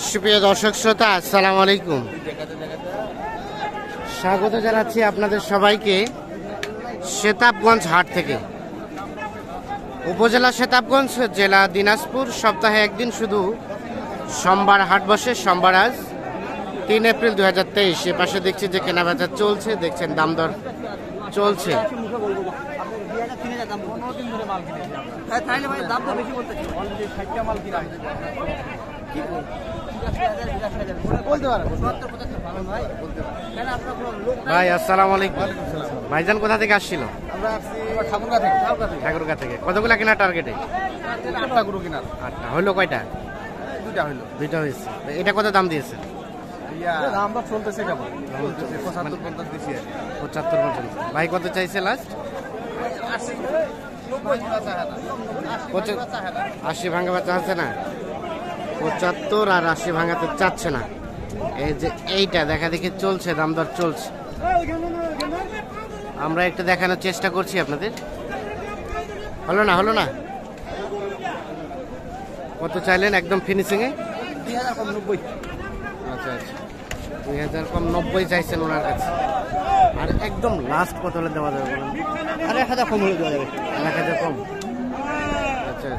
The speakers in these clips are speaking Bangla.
সুপ্রিয় দর্শক শ্রোতা, আসসালামু আলাইকুম। স্বাগত জানাচ্ছি আপনাদের সবাইকে সেতাবগঞ্জ হাট থেকে। উপজেলা সেতাবগঞ্জ, জেলা দিনাজপুর। সপ্তাহে একদিন শুধু সোমবার হাট বসে। সোমবার আজ 3 এপ্রিল 2023। এ পাশে দেখছি যে কেনাবেচা চলছে, দেখছেন দাম দর চলছে। ভাই আসসালামু আলাইকুম। ভাইজান কোথা থেকে আসছিল? ঠাকুরগা থেকে। কতগুলা কেনার টার্গেটে? 8টা গরু কেনার। 8টা হইলো? কয়টা? 2টা হইলো। 2টা হয়েছে। এটা কত দাম দিয়েছে? আমরা চলতেছে কেমন? 75-50 দিছি। 75 পর্যন্ত। ভাই কত চাইছে লাস্ট? 80 ভাঙা বাচ্চা আছে না? 75 আর 80 ভাঙাতে চাচ্ছে না। এই যে এইটা দেখা দেখি চলছে, দাম দর চলছে। আমরা একটু দেখানোর চেষ্টা করছি আপনাদের। হলো না? কত চাইলেন একদম ফিনিশিং এ? 2000 কম 90। আচ্ছা, 2000 কম 90 চাইছেন ওনার কাছে। আর একদম লাস্ট কত হলে দেওয়া যাবে বলেন? 1000 কম হলে দেওয়া যাবে। 1000 কম। আচ্ছা,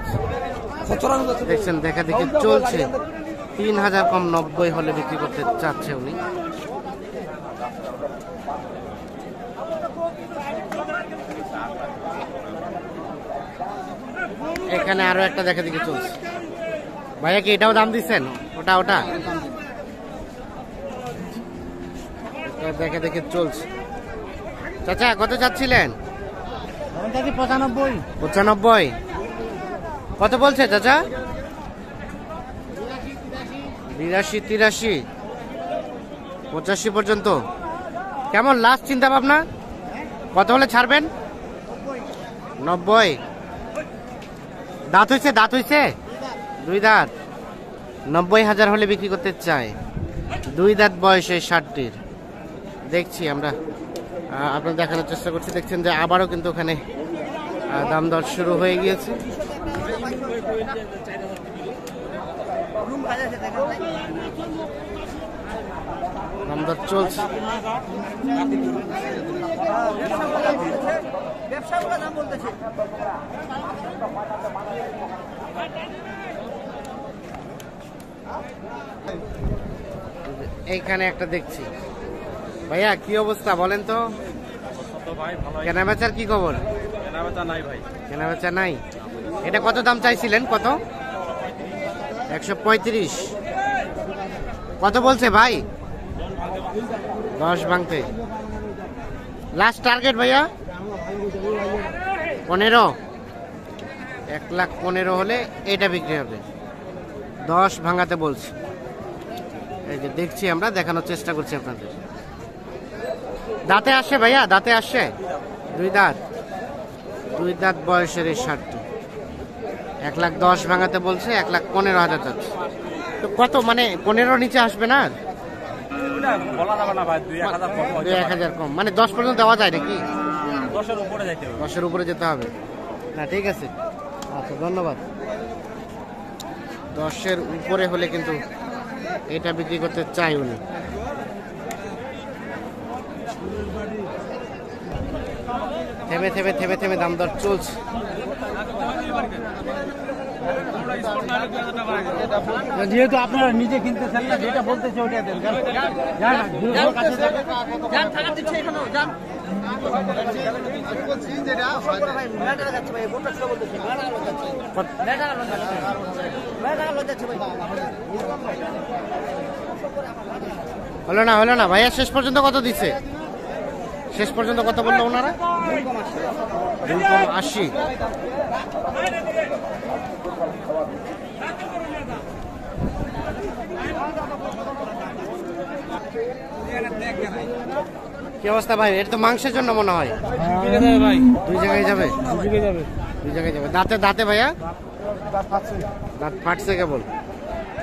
দেখছেন দেখা দেখি চলছে। 3000 কম 90 হলে বিক্রি করতে চাচ্ছে উনি। এখানে আরো একটা দেখা দেখি চলছে। ভাইয়া কি এটাও দাম দিচ্ছেন? ওটা দেখা দেখি চলছে। চাচা কত চাচ্ছিলেন? 95। কত বলছে চাচা? 82-83 85 পর্যন্ত। কেমন লাস্ট চিন্তা ভাবনা? কত হলে ছাড়বেন? 90। দাঁত হইছে 2 দাঁত। 90,000 হলে বিক্রি করতে চায়। 2 দাঁত বয়সে 60টির। দেখছি আমরা, আপনার দেখানোর চেষ্টা করছি। দেখছেন যে আবারও কিন্তু ওখানে দাম দর শুরু হয়ে গিয়েছে। দাম দর চলছে। এইখানে একটা দেখছি। ভাইয়া কি অবস্থা বলেন তো? কেনাবেচার কি খবর? কেনাবেচা নাই। এটা কত দাম চাইছিলেন? কত? 135। কত বলছে ভাই? 10 ভাঙতে। লাস্ট টার্গেট ভাইয়া 15। 1,15,000 হলে এটা বিক্রি হবে। 10 ভাঙাতে বলছে। এই যে দেখছি, আমরা দেখানোর চেষ্টা করছি আপনাদের। দাঁতে আসে ভাইয়া? দাঁতে আসে? 2 দাঁত। 2 দাঁত বয়সের এই 60টি। 1,10,000 ভাঙাতে বলছে। 1,15,000 চাচ্ছে। তো কত মানে 15 নিচে আসবে না? 2-1000 কম। মানে 10 পর্যন্ত দেওয়া যায় নাকি? 10-এর উপরে যেতে হবে না? ঠিক আছে, আচ্ছা, ধন্যবাদ। 10-এর উপরে হলে কিন্তু এটা বিক্রি করতে চাই উনি। থেমে দাম দর চলছে। যেহেতু আপনারা নিজে কিনতেছেন না, যেটা বলতেছে ওটা দেন। হলো না ভাইয়া? শেষ পর্যন্ত কত দিচ্ছে? শেষ পর্যন্ত কত বললো ওনারা? 2,80। কি অবস্থা ভাই? এটা তো মাংসের জন্য মনে হয়। ভাই 2 জায়গায় যাবে। 2 জায়গায় যাবে। দাঁতে ভাইয়া? দাঁত ফাটছে কেবল।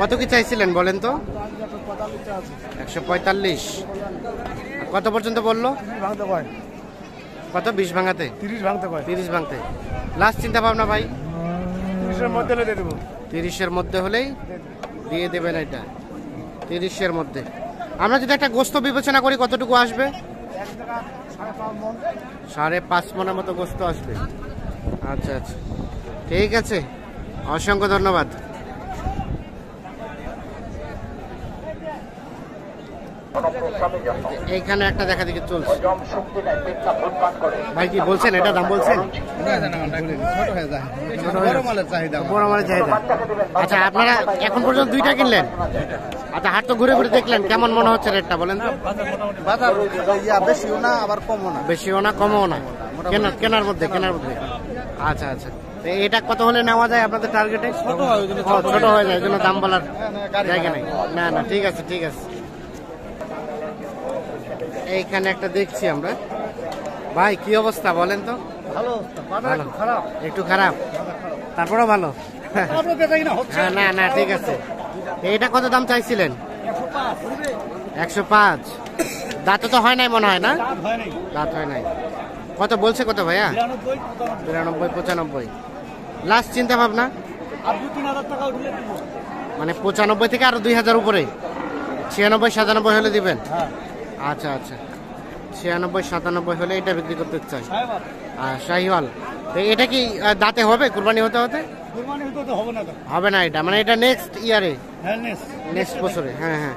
কত কি চাইছিলেন বলেন তো? 145। কত পর্যন্ত বললো? কত? 20 ভাঙাতে? 30 ভাঙতে। লাস্ট চিন্তা ভাবনা ভাই? 30-এর মধ্যে হলে দিয়ে দেবো। 30-এর মধ্যে হলেই দিয়ে দেবেন এটা 30-এর মধ্যে। আমরা যদি একটা গোস্ত বিবেচনা করি কতটুকু আসবে? 5.5 মনের মতো গোস্ত আসবে। আচ্ছা আচ্ছা, ঠিক আছে, অসংখ্য ধন্যবাদ। এইখানে একটা দেখা দেখি চলছে। ভাই কি বলছেন, এটা দাম বলছেন? বড় মালের চাহিদা। আচ্ছা, আপনারা এখন পর্যন্ত 2টা কিনলেন? আচ্ছা, হাট তো ঘুরে ঘুরে দেখলেন, কেমন মনে হচ্ছে রেটটা বলেন তো? বাজার বেশিও না আবার কমও না। বেশিও না কমও না, কেনার মধ্যে। আচ্ছা আচ্ছা, এটা কত হলে নেওয়া যায় আপনাদের টার্গেটে? ছোট হয়ে যায়, এই জন্য দাম বলার জায়গা নেই। না না, ঠিক আছে ঠিক আছে। এইখানে একটা দেখছি আমরা। ভাই কি অবস্থা বলেন তো? ভালো, ভালো, একটু খারাপ, তারপরেও ভালো। না না, ঠিক আছে। এটা কত দাম চাইছিলেন? 105। দাঁত তো হয় নাই মনে হয় না? দাঁত হয় নাই। কত বলছে কত ভাইয়া? 93, 95। লাস্ট চিন্তা ভাবনা মানে 95 থেকে আরো 2000 উপরে? 96, 97 হলে দিবেন? আচ্ছা আচ্ছা, 96, 97 হলে এটা বিক্রি করতে চাই। শাহিওয়াল, এটা কি দাঁতে হবে? কুরবানি হতে হবে না এটা, মানে এটা নেক্সট ইয়ারে, নেক্সট বছরে। হ্যাঁ হ্যাঁ,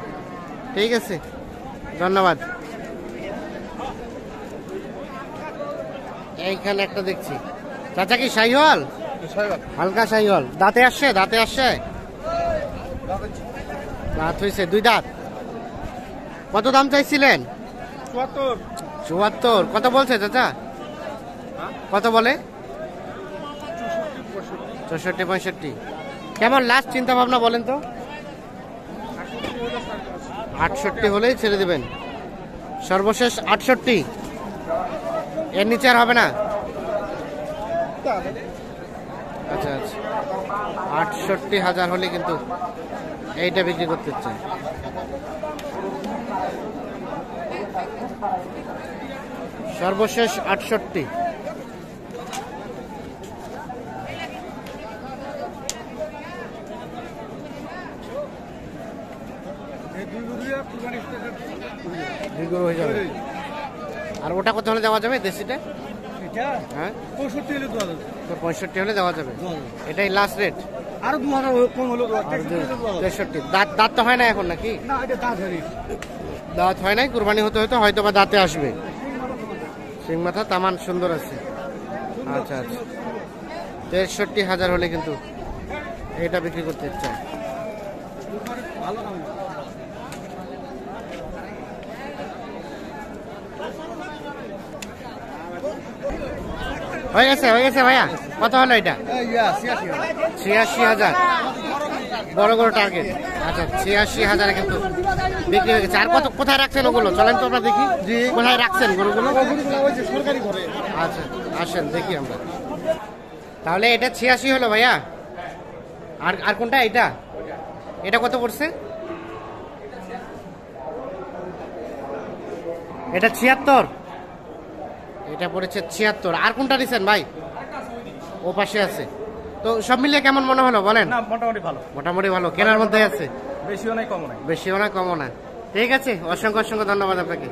ঠিক আছে, ধন্যবাদ। এইখানে একটা দেখছি। চাচা কি শাহিওয়াল? হালকা শাহিওয়াল, দাঁতে আসছে? দাঁত হয়েছে, 2 দাঁত। কত দাম চাইছিলেন? 74। কত বলছে চাচা? কত বলে? 64, 65। কেমন লাস্ট চিন্তা ভাবনা বলেন তো? 68 হলেই ছেড়ে দেবেন? সর্বশেষ 68? এর নিচে আর হবে না? আচ্ছা আচ্ছা, 68,000 হলে কিন্তু এইটা বিক্রি করতে চাই। সর্বশেষ 68। হয়ে যাবে। আর ওটা কত হলে দেওয়া যাবে দেশিটা? হ্যাঁ, 65 হলে দেওয়া যাবে। এটাই লাস্ট রেট? আরো 2000 কম হলো। 63। দাঁত তো হয় না এখন নাকি? দাঁত হয় নাই, কুরবানি হতে হয়তো বা দাঁতে আসবে। সিং মাথা তামান সুন্দর আছে। আচ্ছা আচ্ছা, 63,000 হলে কিন্তু এটা বিক্রি করতে চাই। হয়ে গেছে ভাইয়া। কত হলো এটা? 86,000। বড় টার্গেট। আচ্ছা, 86,000 কিন্তু বিক্রি হয়ে গেছে। আর কত কোথায় রাখছেন ওগুলো? চলেন তো আমরা দেখি কোথায় রাখছেন গরুগুলো। আচ্ছা, আসেন দেখি আমরা। তাহলে এটা 86 হলো ভাইয়া। আর কোনটা? এটা কত পড়ছে? এটা 76। এটা পড়েছে 76। আর কোনটা নিছেন ভাই? ও পাশে আছে। তো সব মিলিয়ে কেমন মনে হলো বলেন? মোটামুটি ভালো। কেনার মধ্যে আছে? বেশিও না কমও না। ঠিক আছে, অসংখ্য ধন্যবাদ আপনাকে।